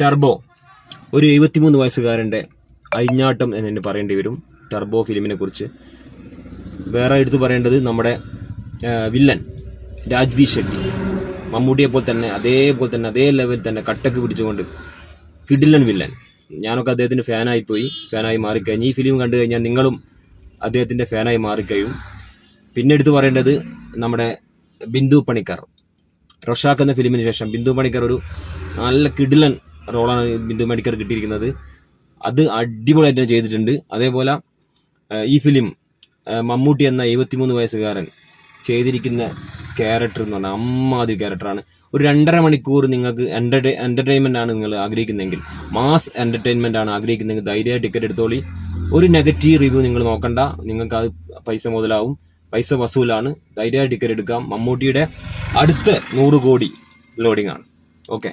Turbo ഒരു 73 വയസ്സുകാരൻ്റെ അഴിഞ്ഞാട്ടം എന്നെ പറയേണ്ടി വരും ടർബോ ഫിലിമിനെ കുറിച്ച്. വേറെ എടുത്തു പറയേണ്ടത് നമ്മുടെ വില്ലൻ രാജ്ബി ഷെട്ടി, മമ്മൂട്ടിയെ പോലെ തന്നെ അതേ ലെവലിൽ തന്നെ കട്ടക്ക് പിടിച്ചുകൊണ്ട് കിടിലൻ വില്ലൻ. ഞാനൊക്കെ അദ്ദേഹത്തിന്റെ ഫാനായി മാറിക്കഴിഞ്ഞു. ഈ ഫിലിം കണ്ടു കഴിഞ്ഞാൽ നിങ്ങളും അദ്ദേഹത്തിന്റെ ഫാനായി മാറിക്കഴിയും. പിന്നെ എടുത്തു പറയേണ്ടത് നമ്മുടെ ബിന്ദു പണിക്കർ. റൊഷാക്ക് എന്ന ഫിലിമിന് ശേഷം ബിന്ദു പണിക്കർ ഒരു നല്ല കിടിലൻ റോളാണ് ബിന്ദു പണിക്കർ കിട്ടിയിരിക്കുന്നത്. അത് അടിപൊളിയായിട്ട് ചെയ്തിട്ടുണ്ട്. അതേപോലെ ഈ ഫിലിം മമ്മൂട്ടി എന്ന 73 വയസ്സുകാരൻ ചെയ്തിരിക്കുന്ന ക്യാരക്ടർ എന്ന് പറഞ്ഞാൽ അമ്മാതിരി ക്യാരക്ടറാണ്. ഒരു 2.5 മണിക്കൂർ നിങ്ങൾക്ക് എന്റർടൈൻമെന്റ് ആണ് നിങ്ങൾ ആഗ്രഹിക്കുന്നെങ്കിൽ, മാസ് എന്റർടൈൻമെന്റ് ആണ് ആഗ്രഹിക്കുന്നെങ്കിൽ ധൈര്യമായി ടിക്കറ്റ് എടുത്തോളി. ഒരു നെഗറ്റീവ് റിവ്യൂ നിങ്ങൾ നോക്കണ്ട, നിങ്ങൾക്ക് അത് പൈസ മുതലാവും, പൈസ വസൂലാണ്. ധൈര്യമായി ടിക്കറ്റ് എടുക്കാം. മമ്മൂട്ടിയുടെ അടുത്ത 100 കോടി ലോഡിംഗ് ആണ്. ഓക്കെ.